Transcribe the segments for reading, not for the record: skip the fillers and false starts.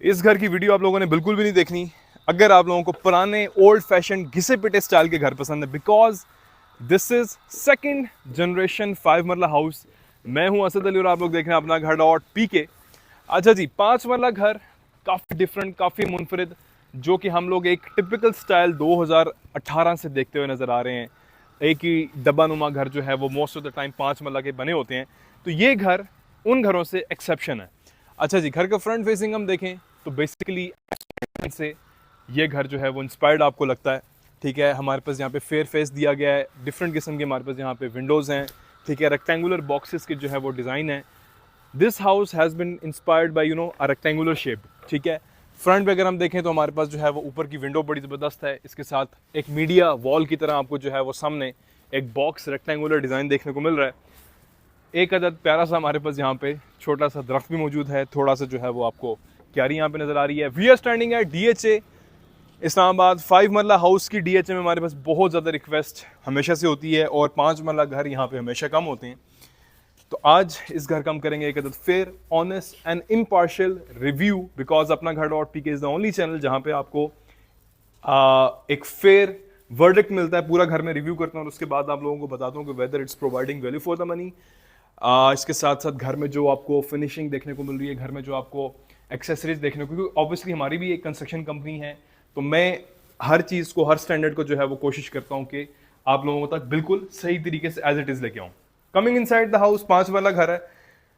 इस घर की वीडियो आप लोगों ने बिल्कुल भी नहीं देखनी अगर आप लोगों को पुराने ओल्ड फैशन घिसे पिटे स्टाइल के घर पसंद है, because this is second generation 5 मरला हाउस। मैं हूं असद अली और आप लोग देख रहे हैं अपना घर डॉट पीके। अच्छा जी, 5 मरला घर, काफ़ी डिफरेंट, काफ़ी मुनफरिद, जो कि हम लोग एक टिपिकल स्टाइल 2018 से देखते हुए नज़र आ रहे हैं। एक ही डब्बानुमा घर जो है वो मोस्ट ऑफ द टाइम 5 मरला के बने होते हैं, तो ये घर उन घरों से एक्सेप्शन है। अच्छा जी, घर का फ्रंट फेसिंग हम देखें तो बेसिकली से ये घर जो है वो इंस्पायर्ड आपको लगता है। ठीक है, हमारे पास यहाँ पे फेयर फेस दिया गया है, डिफरेंट किस्म के हमारे पास यहाँ पे विंडोज़ हैं। ठीक है, रेक्टेंगुलर बॉक्सेस के जो है वो डिज़ाइन है। This house has been inspired by a rectangular shape. ठीक है, फ्रंट पे अगर हम देखें तो हमारे पास जो है वो ऊपर की विंडो बड़ी ज़बरदस्त है। इसके साथ एक मीडिया वॉल की तरह आपको जो है वो सामने एक बॉक्स रेक्टेंगुलर डिज़ाइन देखने को मिल रहा है। एक अदद प्यारा सा हमारे पास यहाँ पे छोटा सा दरख्त भी मौजूद है, थोड़ा सा जो है वो आपको क्यारी यहाँ पे नज़र आ रही है। वी आर स्टैंडिंग है DHA इस्लामाबाद। 5 मरला हाउस की DHA में हमारे पास बहुत ज़्यादा रिक्वेस्ट हमेशा से होती है और 5 मरला घर यहाँ पे हमेशा कम होते हैं। तो आज इस घर का हम करेंगे एक अदद fair, honest and impartial review, because अपना घर डॉट पी के इज़ द ओनली चैनल जहाँ पे आपको एक फेयर वर्डिक्ट मिलता है। पूरा घर में रिव्यू करता हूँ और उसके बाद आप लोगों को बताता हूँ कि whether it's providing value for the money. इसके साथ साथ घर में जो आपको फिनिशिंग देखने को मिल रही है, घर में जो आपको एक्सेसरीज देखने को, क्योंकि ऑब्वियसली हमारी भी एक कंस्ट्रक्शन कंपनी है, तो मैं हर चीज़ को, हर स्टैंडर्ड को जो है वो कोशिश करता हूँ कि आप लोगों तक बिल्कुल सही तरीके से एज इट इज़ लेके आऊँ। कमिंग इनसाइड द हाउस, 5 वाला घर है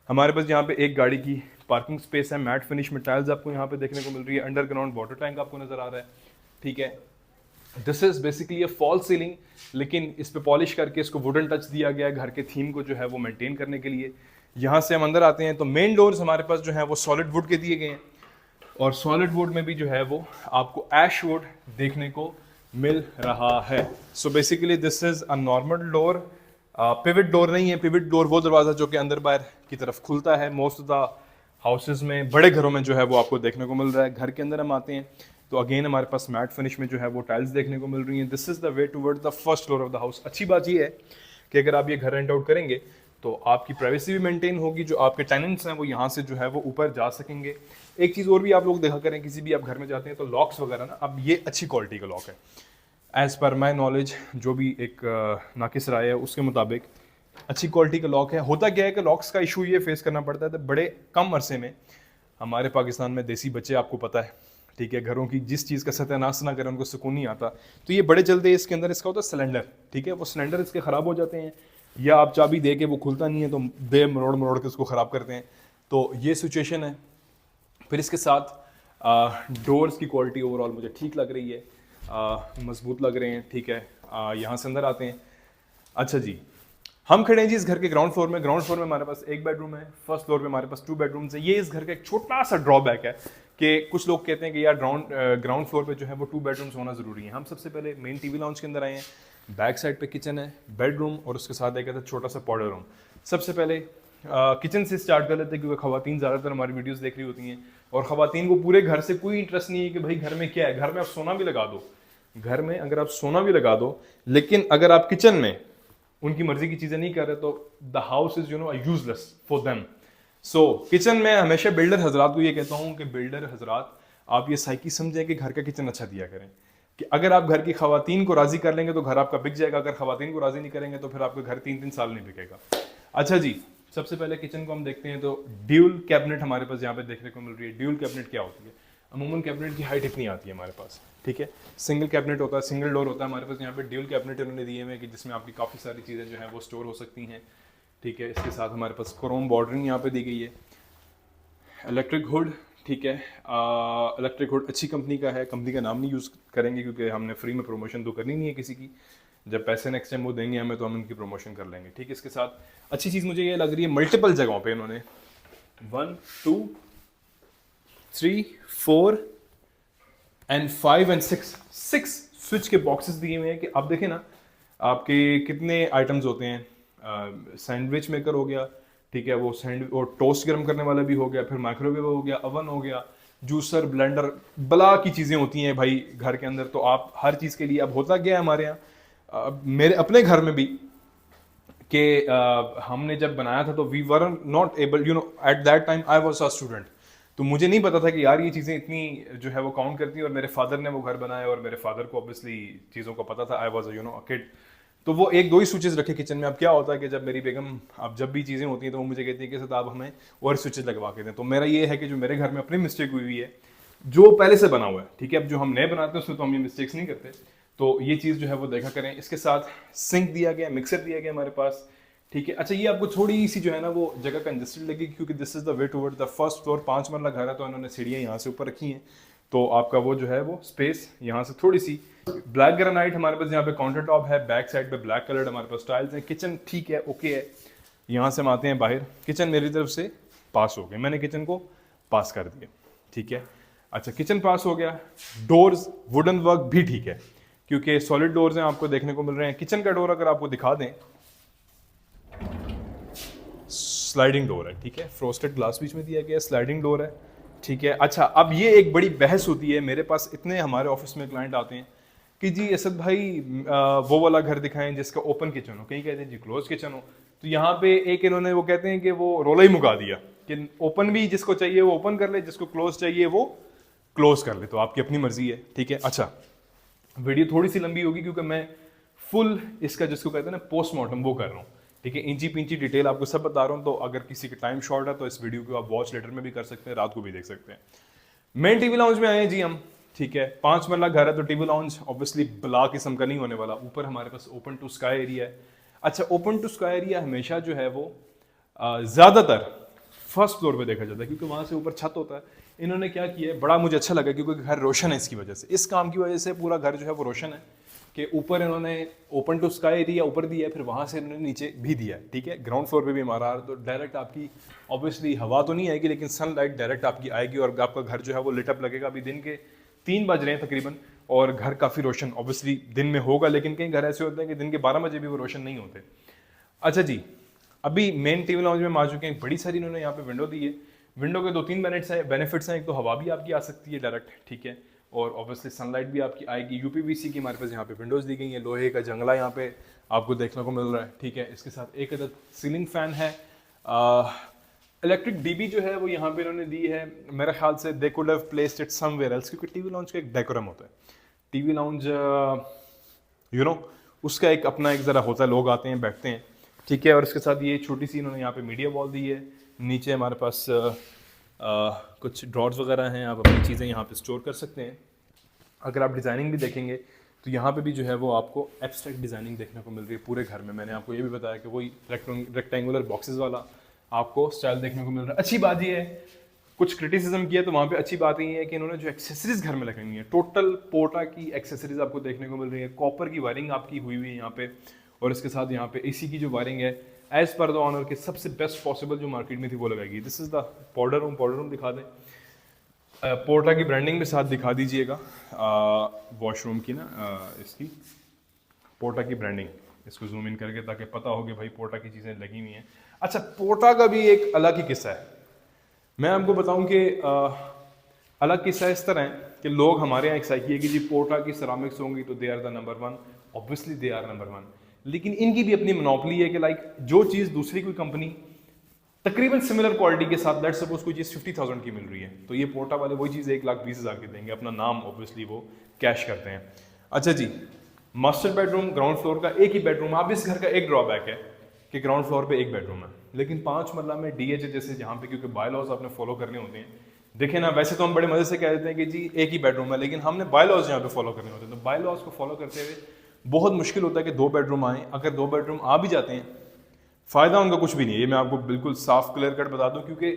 हमारे पास। यहाँ पे एक गाड़ी की पार्किंग स्पेस है, मैट फिनिश में टाइल्स आपको यहाँ पे देखने को मिल रही है, अंडरग्राउंड वाटर टैंक आपको नजर आ रहा है। ठीक है, this is basically a fall ceiling, लेकिन इस पे पॉलिश करके इसको वुडन टच दिया गया है घर के थीम को जो है वो मेंटेन करने के लिए। यहाँ से हम अंदर आते हैं तो मेन डोर्स हमारे पास जो है वो सॉलिड वुड के दिए गए हैं, और सॉलिड वुड में भी जो है वो आपको ऐश वुड देखने को मिल रहा है। So basically this is a normal door, pivot door नहीं है। पिविट डोर वो दरवाज़ा जो कि अंदर बाहर की तरफ खुलता है, मोस्ट ऑफ द हाउसेज में, बड़े घरों में जो है वो आपको देखने को मिल रहा है। घर के अंदर हम आते हैं तो अगेन हमारे पास मैट फिनिश में जो है वो टाइल्स देखने को मिल रही हैं। This is the way toward the first floor of the house. अच्छी बात ये है कि अगर आप ये घर रेंट आउट करेंगे तो आपकी प्राइवेसी भी मेंटेन होगी, जो आपके टेनेंट्स हैं वो यहाँ से जो है वो ऊपर जा सकेंगे। एक चीज़ और भी आप लोग देखा करें, किसी भी आप घर में जाते हैं तो लॉक्स वगैरह ना, अब ये अच्छी क्वालिटी का लॉक है एज़ पर माई नॉलेज, जो भी एक नाकिस राय है उसके मुताबिक अच्छी क्वालिटी का लॉक है। होता क्या है कि लॉक्स का इशू ये फेस करना पड़ता है तो बड़े कम अरसे में हमारे पाकिस्तान में देसी बच्चे, आपको पता है, ठीक है, घरों की जिस चीज़ का सत्यानाश ना करें उनको सुकून नहीं आता, तो ये बड़े जल्दी इसके अंदर इसका होता है सिलेंडर। ठीक है, वो सिलेंडर इसके ख़राब हो जाते हैं, या आप चाबी दे के वो खुलता नहीं है तो बे मरोड़ मरोड़ के उसको ख़राब करते हैं। तो ये सिचुएशन है। फिर इसके साथ डोर्स की क्वालिटी ओवरऑल मुझे ठीक लग रही है, मजबूत लग रहे हैं। ठीक है, यहाँ से अंदर आते हैं। अच्छा जी, हम खड़े हैं जी इस घर के ग्राउंड फ्लोर में। ग्राउंड फ्लोर में हमारे पास एक बेडरूम है, फर्स्ट फ्लोर पे हमारे पास 2 बेडरूम्स है। ये इस घर का एक छोटा सा ड्रॉबैक है कि कुछ लोग कहते हैं कि यार ग्राउंड फ्लोर पे जो है वो 2 बेडरूम्स होना ज़रूरी है। हम सबसे पहले मेन टीवी लाउंज के अंदर आए हैं, बैक साइड पे किचन है, बेडरूम और उसके साथ एक छोटा सा पाउडर रूम। सबसे पहले किचन से स्टार्ट कर लेते हैं, क्योंकि ख़वातीन ज़्यादातर हमारी वीडियोज़ देख रही होती हैं और ख़वातीन को पूरे घर से कोई इंटरेस्ट नहीं है कि भाई घर में क्या है। घर में आप सोना भी लगा दो, घर में अगर आप सोना भी लगा दो, लेकिन अगर आप किचन में उनकी मर्जी की चीजें नहीं कर रहे तो the house is useless for them. So kitchen में हमेशा बिल्डर हजरात को ये कहता हूँ कि बिल्डर हजरात, आप ये साइकी समझें कि घर का किचन अच्छा दिया करें, कि अगर आप घर की खवातीन को राजी कर लेंगे तो घर आपका बिक जाएगा, अगर खवातीन को राजी नहीं करेंगे तो फिर आपका घर 3-3 साल नहीं बिकेगा। अच्छा जी, सबसे पहले किचन को हम देखते हैं तो ड्यूल कैबिनेट हमारे पास यहाँ पे देखने को मिल रही है। ड्यूल कैबिनेट क्या होती है? अमूमन कैबिनेट की हाइट इतनी आती है हमारे पास, ठीक है, सिंगल कैबिनेट होता है, सिंगल डोर होता है। हमारे पास यहाँ पे ड्यूल कैबिनेट उन्होंने दिए हुए हैं कि जिसमें आपकी काफ़ी सारी चीज़ें जो हैं वो स्टोर हो सकती हैं। ठीक है, इसके साथ हमारे पास क्रोम बॉर्डरिंग यहाँ पे दी गई है। इलेक्ट्रिक हुड, ठीक है, इलेक्ट्रिक हुड अच्छी कंपनी का है, कंपनी का नाम नहीं यूज़ करेंगे क्योंकि हमने फ्री में प्रमोशन तो करनी नहीं है किसी की। जब पैसे नेक्स्ट टाइम वो देंगे हमें तो हम इनकी प्रमोशन कर लेंगे। ठीक है, इसके साथ अच्छी चीज़ मुझे ये लग रही है, मल्टीपल जगहों पे इन्होंने 1 2 3 4 एंड 5 एंड 6 स्विच के बॉक्सेस दिए हुए हैं कि आप देखें ना आपके कितने आइटम्स होते हैं। सैंडविच मेकर हो गया, ठीक है, वो सैंडविच और टोस्ट गर्म करने वाला भी हो गया, फिर माइक्रोवेव हो गया, अवन हो गया, जूसर, ब्लेंडर, बला की चीज़ें होती हैं भाई घर के अंदर। तो आप हर चीज़ के लिए, अब होता क्या है हमारे यहाँ, मेरे अपने घर में भी कि हमने जब बनाया था तो we were not able, at that time I was a student, तो मुझे नहीं पता था कि यार ये चीज़ें इतनी जो है वो काउंट करती हैं, और मेरे फादर ने वो घर बनाया और मेरे फादर को ऑब्वियसली चीज़ों का पता था। आई वॉज अ किड। तो वो एक दो ही स्विचेस रखे किचन में। अब क्या होता है कि जब मेरी बेगम, अब जब भी चीज़ें होती हैं तो वो मुझे कहती है कि सर आप हमें और स्विचेस लगवा के दें। तो मेरा ये है कि जो मेरे घर में अपनी मिस्टेक हुई है जो पहले से बना हुआ है, ठीक है, अब जो हम नए बनाते हैं उसमें तो हम ये मिस्टेक्स नहीं करते। तो ये चीज़ जो है वो देखा करें। इसके साथ सिंक दिया गया, मिक्सर दिया गया हमारे पास, ठीक है। अच्छा, ये आपको थोड़ी सी जो है ना वो जगह कंजेस्टेड लगी क्योंकि this is the way toward the first floor. 5 मरला घर है तो इन्होंने सीढ़ियाँ यहाँ से ऊपर रखी हैं, तो आपका वो जो है वो स्पेस यहाँ से थोड़ी सी। ब्लैक ग्रेनाइट हमारे पास यहाँ पे काउंटर टॉप है, बैक साइड पे ब्लैक कलर्ड हमारे पास टाइल्स हैं। किचन ठीक है, ओके है। यहाँ से हम आते हैं बाहर। किचन मेरी तरफ से पास हो गया, मैंने किचन को पास कर दिया, ठीक है। अच्छा, किचन पास हो गया। डोर्स वुडन वर्क भी ठीक है क्योंकि सॉलिड डोर्स हैं, आपको देखने को मिल रहे हैं। किचन का डोर अगर आपको दिखा दें, स्लाइडिंग डोर है, ठीक है। फ्रोस्टेड ग्लास बीच में दिया गया है, स्लाइडिंग डोर है, ठीक है। अच्छा, अब ये एक बड़ी बहस होती है, मेरे पास इतने हमारे ऑफिस में क्लाइंट आते हैं कि जी असद भाई वो वाला घर दिखाएं जिसका ओपन किचन हो, कहीं कहते हैं जी क्लोज किचन हो। तो यहाँ पे एक इन्होंने वो कहते हैं कि वो रोला ही मुका दिया कि ओपन भी जिसको चाहिए वो ओपन कर ले, जिसको क्लोज चाहिए वो क्लोज कर ले। तो आपकी अपनी मर्जी है, ठीक है। अच्छा, वीडियो थोड़ी सी लंबी होगी क्योंकि मैं फुल इसका जिसको कहते हैं ना पोस्टमार्टम वो कर रहा हूँ, ठीक है। इंची पिंची डिटेल आपको सब बता रहा हूँ। तो अगर किसी का टाइम शॉर्ट है तो इस वीडियो को आप वॉच लेटर में भी कर सकते हैं, रात को भी देख सकते हैं। मेन टीवी लाउंज में आए हैं जी हम, ठीक है। 5 मरला घर है तो टीवी लाउंज ऑब्वियसली बला किस्म का नहीं होने वाला। ऊपर हमारे पास ओपन टू स्काई एरिया है। अच्छा, ओपन टू स्काई एरिया हमेशा जो है वो ज़्यादातर फर्स्ट फ्लोर पे देखा जाता है क्योंकि वहाँ से ऊपर छत होता है। इन्होंने क्या किया है, बड़ा मुझे अच्छा लगा क्योंकि घर रोशन है इसकी वजह से, इस काम की वजह से पूरा घर जो है वो रोशन है कि ऊपर इन्होंने ओपन टू स्काई एरिया ऊपर दिया है, फिर वहाँ से इन्होंने नीचे भी दिया है, ठीक है। ग्राउंड फ्लोर पे भी हमारा, तो डायरेक्ट आपकी ऑब्वियसली हवा तो नहीं आएगी लेकिन सनलाइट डायरेक्ट आपकी आएगी और आपका घर जो है वो लिटअप लगेगा। अभी दिन के 3 बज रहे हैं तकरीबन और घर काफ़ी रोशन ऑब्वियसली दिन में होगा, लेकिन कई घर ऐसे होते हैं कि दिन के 12 बजे भी वो रोशन नहीं होते। अच्छा जी, अभी मेन टीवी लाउंज में आ चुके हैं। बड़ी सारी इन्होंने यहाँ पे विंडो दी है। विंडो के 2-3 बेनिफिट्स हैं। एक तो हवा भी आपकी आ सकती है डायरेक्ट, ठीक है, और ऑब्वियसली सनलाइट भी आपकी आएगी। यूपीवीसी की हमारे पास यहाँ पे विंडोज दी गई हैं। लोहे का जंगला यहाँ पे आपको देखने को मिल रहा है, ठीक है। इसके साथ एक अदद सीलिंग फैन है। इलेक्ट्रिक डीबी जो है वो यहाँ पे इन्होंने दी है। मेरे ख्याल से they could have placed it somewhere else क्योंकि टीवी लाउंज का एक डेकोरम होता है। टीवी लाउंज उसका एक अपना एक ज़रा होता है, लोग आते हैं बैठते हैं, ठीक है। और इसके साथ ये छोटी सी इन्होंने यहाँ पे मीडिया वॉल दी है। नीचे हमारे पास कुछ ड्रॉर्स वगैरह हैं, आप अपनी चीज़ें यहाँ पे स्टोर कर सकते हैं। अगर आप डिज़ाइनिंग भी देखेंगे तो यहाँ पे भी जो है वो आपको एब्स्ट्रैक्ट डिज़ाइनिंग देखने को मिल रही है पूरे घर में। मैंने आपको ये भी बताया कि वही रेक्टेंगुलर बॉक्सेस वाला आपको स्टाइल देखने को मिल रहा है। अच्छी बात ये है, कुछ क्रिटिसिज्म किया तो वहाँ पे अच्छी बात ये है कि इन्होंने जो एक्सेसरीज घर में लगाई है, टोटल पोर्टा की एक्सेसरीज आपको देखने को मिल रही है। कॉपर की वायरिंग आपकी हुई हुई है यहाँ पे, और इसके साथ यहाँ पे एसी की जो वायरिंग है एज पर द ऑनर के सबसे बेस्ट पॉसिबल जो मार्केट में थी वो लगाएगी। This is the powder room दिखा दें। पोर्टा की ब्रांडिंग भी साथ दिखा दीजिएगा वॉशरूम की ना, इसकी पोर्टा की ब्रांडिंग, इसको जूम इन करके ताकि पता हो कि भाई पोर्टा की चीज़ें लगी हुई हैं। अच्छा, पोर्टा का भी एक अलग ही किस्सा है। मैं आपको बताऊं कि अलग किस्सा इस तरह है कि लोग हमारे यहाँ एक्साइट है कि जी पोर्टा की सेरामिक्स होंगी तो they are the number 1। Obviously they are number 1, लेकिन इनकी भी अपनी मोनोपोली है कि लाइक जो चीज़ दूसरी कोई कंपनी तकरीबन सिमिलर क्वालिटी के साथ, लेट्स सपोज कोई चीज़ 50,000 की मिल रही है तो ये पोर्टा वाले वही चीज़ 1,20,000 की देंगे। अपना नाम ऑब्वियसली वो कैश करते हैं। अच्छा जी, मास्टर बेडरूम ग्राउंड फ्लोर का एक ही बेडरूम। अब इस घर का एक ड्रॉबैक है कि ग्राउंड फ्लोर पे एक बेडरूम है, लेकिन 5 मरला में डीएच जैसे जहाँ पे, क्योंकि बाय लॉज आपने फॉलो करने होते हैं। देखे ना, वैसे तो हम बड़े मजे से कह देते हैं कि जी एक ही बेडरूम है, लेकिन हमने बाय लॉज यहाँ पे फॉलो करने होते हैं। तो बाय लॉज को फॉलो करते हुए बहुत मुश्किल होता है कि 2 बेडरूम आए। अगर 2 बेडरूम आ भी जाते हैं, फ़ायदा उनका कुछ भी नहीं है, ये मैं आपको बिल्कुल साफ क्लियर कट बता दूं, क्योंकि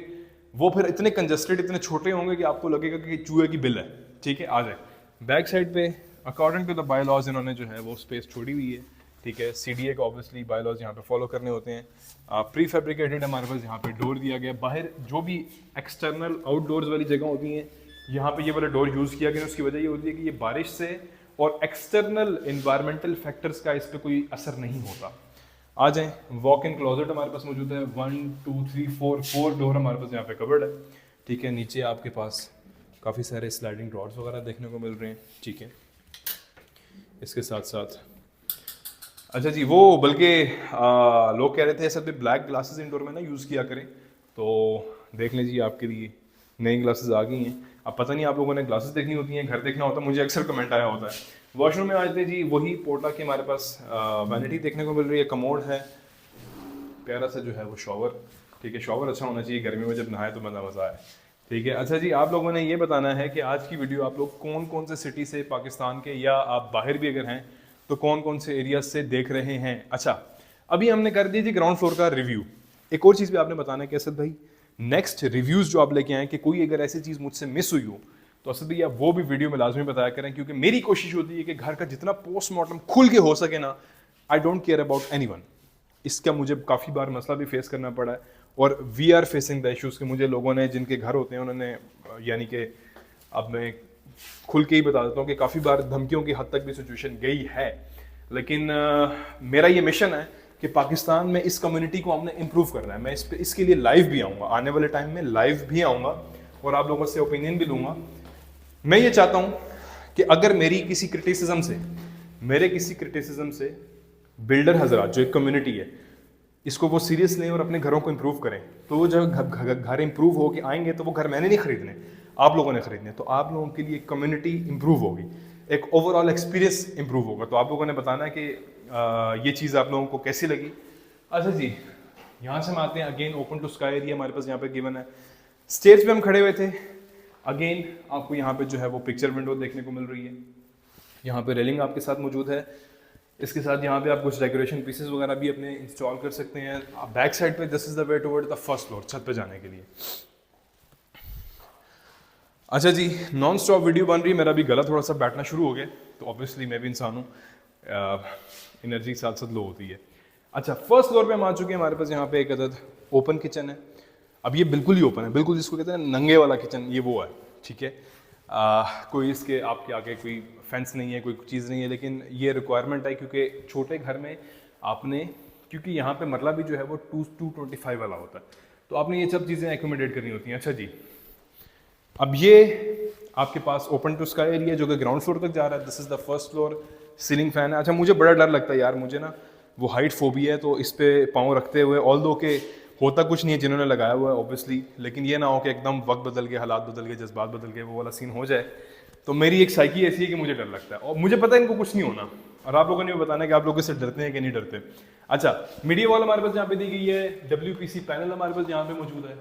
वो फिर इतने कंजस्टेड, इतने छोटे होंगे कि आपको लगेगा कि चूहे की बिल है, ठीक है। आ जाए बैक साइड पे, according to the bylaws इन्होंने जो है वो स्पेस छोड़ी हुई है, ठीक है। सीडीए का ऑब्वियसली बाय लॉज यहाँ पे फॉलो करने होते हैं। प्री फैब्रिकेटेड हमारे पास यहाँ पे डोर दिया गया। बाहर जो भी एक्सटर्नल आउटडोर्स वाली जगह होती हैं, यहाँ पे ये वाला डोर यूज़ किया गया। उसकी वजह ये होती है कि ये बारिश से और एक्सटर्नल इन्वायरमेंटल फैक्टर्स का इस पर कोई असर नहीं होता। आ जाएं, वॉक इन क्लोजेट हमारे पास मौजूद है। 1 2 3 4 डोर हमारे पास यहाँ पे कवर्ड है, ठीक है। नीचे आपके पास काफ़ी सारे स्लाइडिंग ड्रॉर्स वगैरह देखने को मिल रहे हैं, ठीक है। इसके साथ साथ अच्छा जी, वो बल्कि लोग कह रहे थे ऐसा भी ब्लैक ग्लासेस इंडोर में ना यूज़ किया करें, तो देख लीजिए आपके लिए नई ग्लासेस आ गई हैं। अब पता नहीं आप लोगों ने ग्लासेस देखनी होती हैं, घर देखना होता है, मुझे अक्सर कमेंट आया होता है। वॉशरूम में आते हैं जी, वही पोर्टला की हमारे पास वैनिटी देखने को मिल रही है, कमोड है, प्यारा सा जो है वो शॉवर, ठीक है। शॉवर अच्छा होना चाहिए, गर्मी में जब नहाए तो मज़ा आए, ठीक है। अच्छा जी, आप लोगों ने ये बताना है कि आज की वीडियो आप लोग कौन कौन से सिटी से, पाकिस्तान के या आप बाहर भी अगर हैं तो कौन कौन से एरिया से देख रहे हैं। अच्छा, अभी हमने कर दिया जी ग्राउंड फ्लोर का रिव्यू। एक और चीज़ भी आपने बताना है कि असद भाई नेक्स्ट रिव्यूज़ जो आप लेके आए कि कोई अगर ऐसी चीज़ मुझसे मिस हुई हो तो असद भैया वो भी वीडियो में लाजमी बताया करें, क्योंकि मेरी कोशिश होती है कि घर का जितना पोस्टमार्टम खुल के हो सके ना, I don't care about anyone. इसका मुझे काफ़ी बार मसला भी फेस करना पड़ा है, और we are facing the issues कि मुझे लोगों ने जिनके घर होते हैं उन्होंने, यानी कि अब मैं खुल के ही बता देता हूँ कि काफ़ी बार धमकियों की हद तक भी सिचुएशन गई है। लेकिन मेरा ये मिशन है कि पाकिस्तान में इस कम्युनिटी को हमने इम्प्रूव करना है। मैं इसके लिए लाइव भी आऊँगा, आने वाले टाइम में लाइव भी आऊँगा और आप लोगों से ओपिनियन भी लूँगा। मैं ये चाहता हूँ कि अगर मेरे किसी क्रिटिसिज्म से बिल्डर हजरात, जो एक कम्युनिटी है, इसको वो सीरियस लें और अपने घरों को इम्प्रूव करें, तो वो जब घर इम्प्रूव हो के आएंगे तो वो घर मैंने नहीं खरीदने, आप लोगों ने खरीदने, तो आप लोगों के लिए कम्युनिटी इम्प्रूव होगी, एक ओवरऑल एक्सपीरियंस इम्प्रूव होगा। तो आप लोगों ने बताना है कि ये चीज़ आप लोगों को कैसी लगी। अच्छा जी, यहाँ से हम आते हैं again open to sky area हमारे पास यहाँ पे गिवन है। स्टेज पे हम खड़े हुए थे, अगेन आपको यहाँ पे जो है वो पिक्चर विंडो देखने को मिल रही है, यहाँ पे रेलिंग आपके साथ मौजूद है। इसके साथ यहाँ पे आप कुछ डेकोरेशन पीसेस वगैरह भी अपने इंस्टॉल कर सकते हैं। बैक साइड पे this is the way toward the first floor, छत पे जाने के लिए। अच्छा जी, नॉन स्टॉप वीडियो बन रही है, मेरा भी गला थोड़ा सा बैठना शुरू हो गया, तो ऑब्वियसली मैं भी इंसान हूँ, एनर्जी साथ साथ लो होती है। अच्छा, फर्स्ट फ्लोर पे हम आ चुके हैं, हमारे पास यहाँ पे एक अदद ओपन किचन है। अब ये बिल्कुल ही ओपन है, बिल्कुल जिसको कहते हैं नंगे वाला किचन, ये वो है, ठीक है। कोई इसके आपके आगे कोई फेंस नहीं है, कोई चीज़ नहीं है, लेकिन ये रिक्वायरमेंट है क्योंकि छोटे घर में आपने, क्योंकि यहाँ पे मरला भी जो है वो 225 वाला होता है, तो आपने ये सब चीज़ें एकोमोडेट करनी होती हैं। अच्छा जी, अब ये आपके पास ओपन टू स्काई एरिया जो कि ग्राउंड फ्लोर तक जा रहा है, this is the first floor. Ceiling fan है। अच्छा, मुझे बड़ा डर लगता है यार, मुझे ना वो हाइट फोबिया है, तो इस पे पाँव रखते हुए, ऑल दो के होता कुछ नहीं है जिन्होंने लगाया हुआ है ऑब्वियसली, लेकिन ये ना हो कि एकदम वक्त बदल गए, हालात बदल गए, जज्बात बदल गए, वो वाला सीन हो जाए, तो मेरी एक साइकी ऐसी है कि मुझे डर लगता है, और मुझे पता है इनको कुछ नहीं होना, और आप लोगों ने भी बताना कि आप लोग इससे डरते हैं कि नहीं डरते। अच्छा, मीडिया वॉल हमारे पास यहाँ पे दी गई है, WPC पैनल हमारे पास यहाँ पे मौजूद है,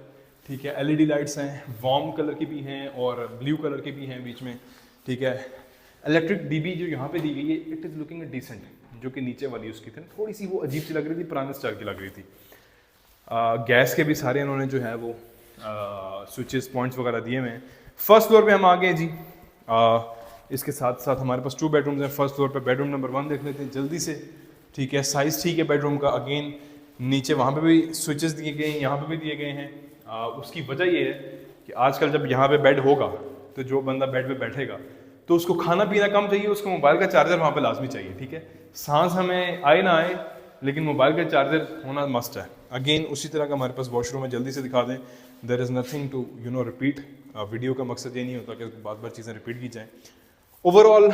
ठीक है। LED लाइट्स हैं, वार्म कलर की भी हैं और ब्लू कलर की भी हैं बीच में, ठीक है। इलेक्ट्रिक DB जो यहाँ पे दी गई है, इट इज़ लुकिंग डिसेंट, जो कि नीचे वाली उसकी थी थोड़ी सी वो अजीब सी लग रही थी, पुराने स्टाइल की लग रही थी। गैस के भी सारे इन्होंने जो है वो स्विचेस पॉइंट्स वगैरह दिए हुए हैं। फर्स्ट फ्लोर पे हम आ गए जी। इसके साथ साथ हमारे पास 2 बेडरूम्स हैं। फर्स्ट फ्लोर पे बेडरूम नंबर 1 देख लेते हैं जल्दी से, ठीक है। साइज़ ठीक है बेडरूम का, अगेन नीचे वहाँ पे भी स्विचेस दिए गए हैं, यहाँ पे भी दिए गए हैं। उसकी वजह ये है कि आजकल जब यहाँ पे बेड होगा तो जो बंदा बेड पे बैठेगा तो उसको खाना पीना कम चाहिए, उसको मोबाइल का चार्जर वहाँ पे लाजमी चाहिए, ठीक है। सांस हमें आए ना आए, लेकिन मोबाइल का चार्जर होना मस्ट है। अगेन उसी तरह का हमारे पास वॉशरूम है, जल्दी से दिखा दें। There is nothing to repeat. Video का मकसद ये नहीं होता कि बार बार चीज़ें रिपीट की जाएँ। ओवरऑल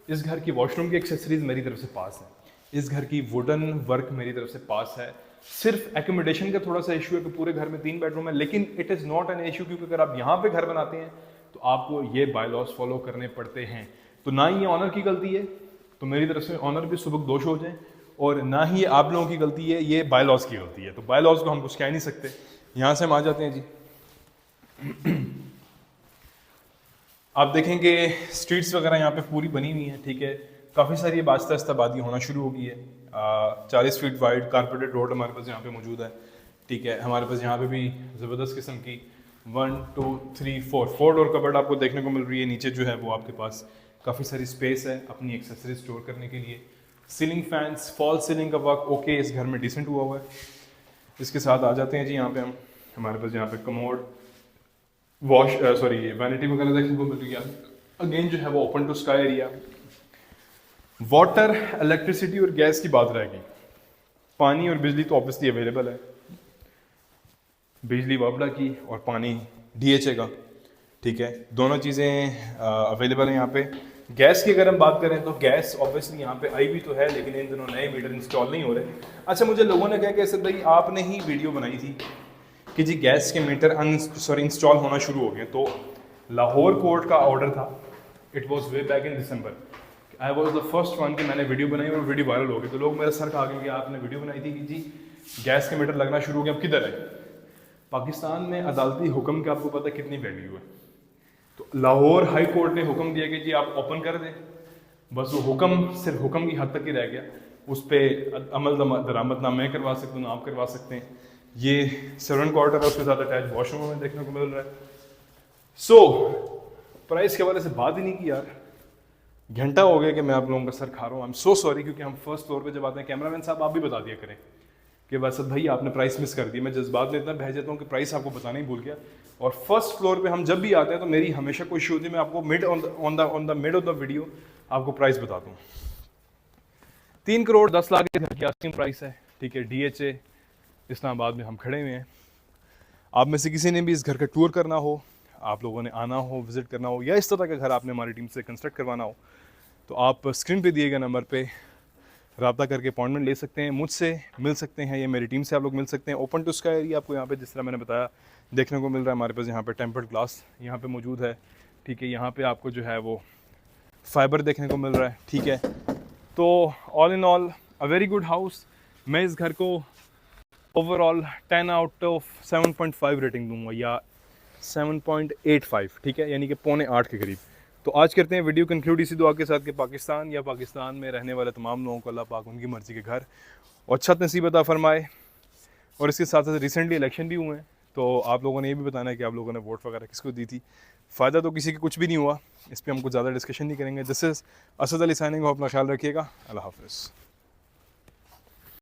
इस घर की वॉशरूम की एक्सेसरीज मेरी तरफ से पास है, इस घर की वुडन वर्क मेरी तरफ से पास है। सिर्फ एकोमोडेशन का थोड़ा सा इशू है कि पूरे घर में 3 बेडरूम है, लेकिन it is not an issue, क्योंकि अगर आप यहाँ पे घर बनाते हैं तो आपको ये बायलॉज फॉलो करने पड़ते हैं। तो ना ही ये ऑनर की गलती है, तो मेरी तरफ से ऑनर भी सुबह दोष हो जाए, और ना ही ये आप लोगों की गलती है, ये बायलॉज की गलती है। तो बायलॉज को हम कुछ कह नहीं सकते। यहाँ से हम आ जाते हैं जी। आप देखेंगे स्ट्रीट्स वगैरह यहाँ पे पूरी बनी हुई है, ठीक है। काफ़ी सारी आस्ता आस्ता आबादी होना शुरू हो गई है। 40 फीट वाइड कारपेटेड रोड हमारे पास यहाँ पे मौजूद है, ठीक है। हमारे पास यहाँ पे भी ज़बरदस्त किस्म की 1 2 3 4 डोर कबर्ड आपको देखने को मिल रही है। नीचे जो है वो आपके पास काफ़ी सारी स्पेस है अपनी एक्सेसरीज स्टोर करने के लिए। सीलिंग फैंस, फॉल सीलिंग का वर्क ओके, इस घर में डिसेंट हुआ हुआ है। इसके साथ आ जाते हैं जी यहाँ पे हम, हमारे पास यहाँ पे कमोड, वैनिटी वगैरह देखने को मिल रही है। अगेन जो है वो open to sky area. Water, electricity और गैस की बात रहेगी। पानी और बिजली तो ऑब्वियसली अवेलेबल है, बिजली वापडा की और पानी DHA का, ठीक है। दोनों चीज़ें अवेलेबल हैं यहाँ पे। गैस की अगर हम बात करें तो गैस ऑब्वियसली यहाँ पे आई भी तो है, लेकिन इन दिनों नए मीटर इंस्टॉल नहीं हो रहे। अच्छा, मुझे लोगों ने कहा कि असद भाई आपने ही वीडियो बनाई थी कि जी गैस के मीटर इंस्टॉल होना शुरू हो गए। तो लाहौर कोर्ट का ऑर्डर था, it was way back in December. I was the first one कि मैंने वीडियो बनाई और वीडियो वायरल हो गई। तो लोग मेरे सर खा गए कि आपने वीडियो बनाई थी कि जी गैस के मीटर लगना शुरू हो गए, अब किधर है। पाकिस्तान में अदालती हुक्म की आपको पता है कितनी वैल्यू है। तो लाहौर हाई कोर्ट ने हुक्म दिया कि जी आप ओपन कर दें। बस वो हुक्म सिर्फ हुक्म की हद तक ही रह गया। उस पर अमल दरामद ना मैं करवा सकता हूँ ना आप करवा सकते हैं। ये सर्वेंट क्वार्टर है, उसके साथ अटैच वॉशरूम हमें देखने को मिल रहा है। सो प्राइस के हवाले से बात ही नहीं की यार, घंटा हो गया कि मैं आप लोगों का सर खा रहा हूँ। आई एम सो सॉरी, क्योंकि हम फर्स्ट फ्लोर पे जब आते हैं, कैमरामैन साहब आप भी बता दिया करें कि बस भाई आपने प्राइस मिस कर दी। मैं जज्बात में इतना बह जाता हूँ कि प्राइस आपको बताना ही भूल गया। और फर्स्ट फ्लोर पे हम जब भी आते हैं तो मेरी हमेशा कोशिश होती है मैं आपको mid on the mid of the video आपको प्राइस बता दूँ। 3 करोड़ 10 लाख घर की आस्किंग प्राइस है, ठीक है। DHA इस्लामाबाद में हम खड़े हुए हैं। आप में से किसी ने भी इस घर का टूर करना हो, आप लोगों ने आना हो, विजिट करना हो, या इस तरह का घर आपने हमारी टीम से कंस्ट्रक्ट करवाना हो, तो आप स्क्रीन पे दिए गए नंबर पे रब्ता करके अपॉइंटमेंट ले सकते हैं, मुझसे मिल सकते हैं, या मेरी टीम से आप लोग मिल सकते हैं। ओपन टू स्काई एरिया आपको यहाँ पे जिस तरह मैंने बताया देखने को मिल रहा है। हमारे पास यहाँ पे टेम्पर्ड ग्लास यहाँ पे मौजूद है, ठीक है। यहाँ पे आपको जो है वो फाइबर देखने को मिल रहा है, ठीक है। तो all in all a very good house. मैं इस घर को ओवरऑल 10 आउट ऑफ 7.5 रेटिंग दूंगा, या 7.85, ठीक है, यानी कि पौने 8 के करीब। तो आज करते हैं वीडियो कंक्लूड इसी दुआ के साथ कि पाकिस्तान या पाकिस्तान में रहने वाले तमाम लोगों को अल्लाह पाक उनकी मर्ज़ी के घर और छत नसीब अता फरमाए। और इसके साथ साथ रिसेंटली इलेक्शन भी हुए हैं, तो आप लोगों ने ये भी बताना है कि आप लोगों ने वोट वगैरह किसको दी थी। फ़ायदा तो किसी का कुछ भी नहीं हुआ, इस पर हम कुछ ज़्यादा डिस्कशन नहीं करेंगे। This is Asad Ali signing off. अपना ख्याल रखिएगा। अल्लाह हाफ़िज़।